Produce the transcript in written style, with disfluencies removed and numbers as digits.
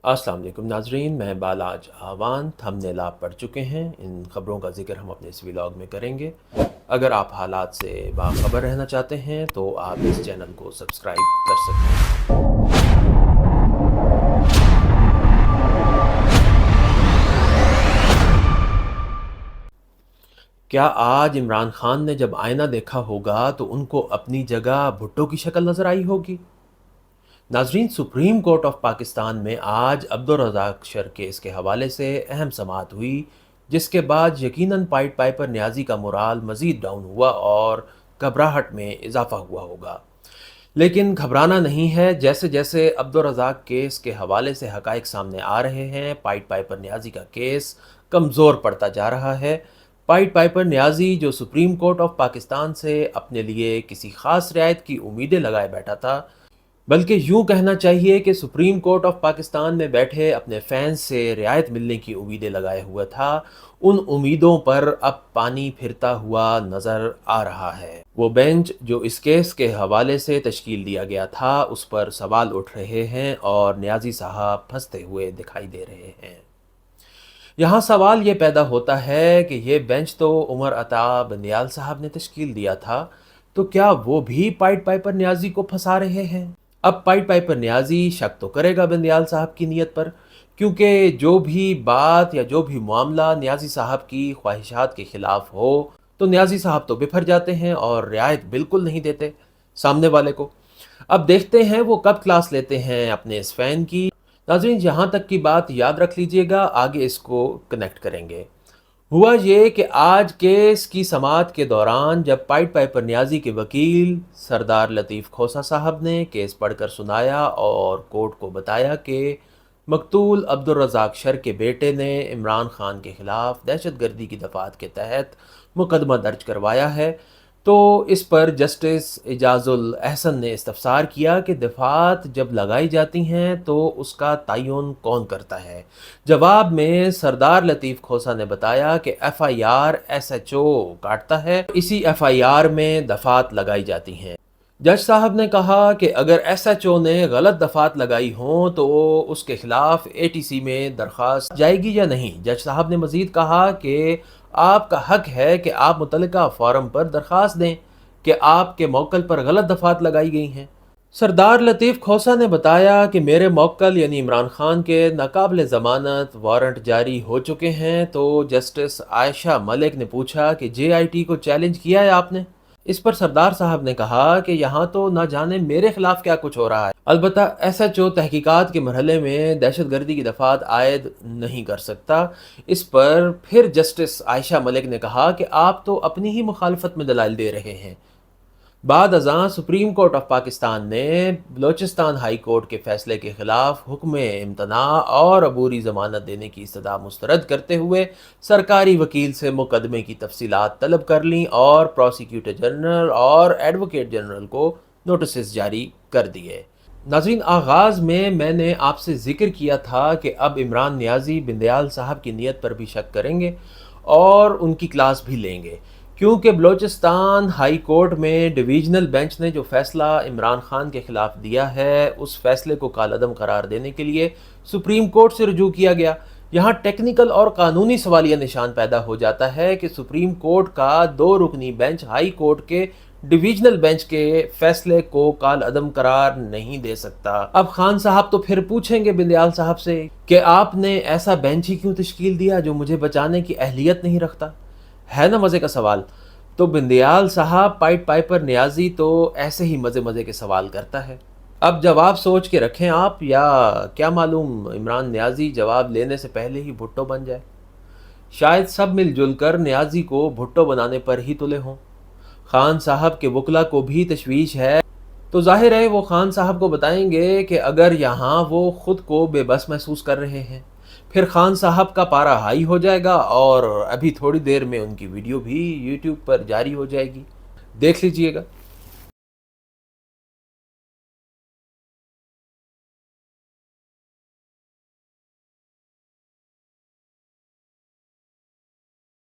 अस्सलाम वालेकुम नाजरीन, मैं बालाज आवान। थंबनेल आप पढ़ चुके हैं। इन ख़बरों का जिक्र हम अपने इस व्लॉग में करेंगे। अगर आप हालात से बाखबर रहना चाहते हैं तो आप इस चैनल को सब्सक्राइब कर सकते हैं। क्या आज इमरान खान ने जब आईना देखा होगा तो उनको अपनी जगह भुट्टो की शक्ल नज़र आई होगी? नाजरीन, सुप्रीम कोर्ट ऑफ पाकिस्तान में आज अब्दुल रज़ाक शर केस के हवाले से अहम समाअत हुई, जिसके बाद यकीनन पाइट पाइपर न्याजी का मोराल मज़ीद डाउन हुआ और घबराहट में इजाफा हुआ होगा। लेकिन घबराना नहीं है। जैसे जैसे अब्दुल रज़ाक केस के हवाले से हक़ाइक़ सामने आ रहे हैं, पाइट पाइपर न्याजी का केस कमज़ोर पड़ता जा रहा है। पाइट पाइपर न्याजी, जो सुप्रीम कोर्ट ऑफ पाकिस्तान से अपने लिए किसी ख़ास रियायत की उम्मीदें लगाए बैठा था, बल्कि यूँ कहना चाहिए कि सुप्रीम कोर्ट ऑफ पाकिस्तान में बैठे अपने फैंस से रियायत मिलने की उम्मीदें लगाए हुआ था, उन उम्मीदों पर अब पानी फिरता हुआ नज़र आ रहा है। वो बेंच जो इस केस के हवाले से तश्कील दिया गया था, उस पर सवाल उठ रहे हैं और न्याजी साहब फंसते हुए दिखाई दे रहे हैं। यहाँ सवाल ये पैदा होता है कि ये बेंच तो उमर अता बंदियाल साहब ने तश्कील दिया था, तो क्या वो भी पाइट पाइपर न्याजी को फंसा रहे हैं? अब पाइट पाइपर न्याजी शक तो करेगा बंदियाल साहब की नीयत पर, क्योंकि जो भी बात या जो भी मामला न्याजी साहब की ख्वाहिशात के ख़िलाफ़ हो तो न्याजी साहब तो बिफर जाते हैं और रियायत बिल्कुल नहीं देते सामने वाले को। अब देखते हैं वो कब क्लास लेते हैं अपने इस फ़ैन की। नाज़रीन, यहाँ तक की बात याद रख लीजिएगा, आगे इसको कनेक्ट करेंगे। हुआ ये कि आज केस की समाअत के दौरान जब पाइट पाइपर न्याजी के वकील सरदार लतीफ़ खोसा साहब ने केस पढ़कर सुनाया और कोर्ट को बताया कि मकतूल अब्दुल रज़ाक शर के बेटे ने इमरान खान के ख़िलाफ़ दहशतगर्दी की दफ़ात के तहत मुकदमा दर्ज करवाया है, तो इस पर जस्टिस एजाज़ुल अहसन ने इस्तफ़सार किया कि दफ़ात जब लगाई जाती हैं तो उसका तयन कौन करता है। जवाब में सरदार लतीफ़ खोसा ने बताया कि FIR SHO काटता है, इसी FIR में दफ़ात लगाई जाती हैं। जज साहब ने कहा कि अगर SHO ने गलत दफ़ात लगाई हों तो उसके ख़िलाफ़ ATC में दरख्वास्त जाएगी या नहीं। जज साहब ने मज़ीद कहा कि आपका हक है कि आप मुतल्लिका फ़ॉरम पर दरख्वास्त दें कि आपके मौक़िल पर गलत दफ़ात लगाई गई हैं। सरदार लतीफ़ खोसा ने बताया कि मेरे मौक़िल यानी इमरान खान के नाकाबिल ज़मानत वारंट जारी हो चुके हैं। तो जस्टिस आयशा मलिक ने पूछा कि JIT को चैलेंज किया है आपने? इस पर सरदार साहब ने कहा कि यहाँ तो ना जाने मेरे खिलाफ क्या कुछ हो रहा है। अलबत्ता SHO तहकीकात के मरहले में दहशतगर्दी की दफ़ात आयद नहीं कर सकता। इस पर फिर जस्टिस आयशा मलिक ने कहा कि आप तो अपनी ही मुखालफत में दलाइल दे रहे हैं। बाद अज़ां सुप्रीम कोर्ट ऑफ पाकिस्तान ने बलोचिस्तान हाई कोर्ट के फैसले के ख़िलाफ़ हुक्म इम्तना और अबूरी ज़मानत देने की इस्तदा मुस्तरद करते हुए सरकारी वकील से मुकदमे की तफसीलात तलब कर लीं और प्रोसिक्यूटर जनरल और एडवोकेट जनरल को नोटिस जारी कर दिए। नाज़रीन, आगाज़ में मैंने आपसे ज़िक्र किया था कि अब इमरान न्याजी बंदियाल साहब की नीयत पर भी शक करेंगे और उनकी क्लास भी लेंगे, क्योंकि बलोचिस्तान हाई कोर्ट में डिवीज़नल बेंच ने जो फ़ैसला इमरान खान के ख़िलाफ़ दिया है, उस फ़ैसले को कालअदम करार देने के लिए सुप्रीम कोर्ट से रुजू किया गया। यहाँ टेक्निकल और कानूनी सवालिया निशान पैदा हो जाता है कि सुप्रीम कोर्ट का 2 रुकनी बेंच हाई कोर्ट के डिवीज़नल बेंच के फ़ैसले को कालअदम करार नहीं दे सकता। अब खान साहब तो फिर पूछेंगे बंदियाल साहब से कि आपने ऐसा बेंच ही क्यों तश्कील दिया जो मुझे बचाने की अहलियत नहीं रखता। है ना मज़े का सवाल। तो बंदियाल साहब पाइट पाइपर न्याजी तो ऐसे ही मज़े मज़े के सवाल करता है। अब जवाब सोच के रखें आप, या क्या मालूम इमरान न्याजी जवाब लेने से पहले ही भुट्टो बन जाए। शायद सब मिलजुल कर न्याजी को भुट्टो बनाने पर ही तुले हों। खान साहब के वकला को भी तशवीश है, तो जाहिर है वो खान साहब को बताएंगे कि अगर यहाँ वो ख़ुद को बेबस महसूस कर रहे हैं, फिर खान साहब का पारा हाई हो जाएगा और अभी थोड़ी देर में उनकी वीडियो भी यूट्यूब पर जारी हो जाएगी। देख लीजिएगा।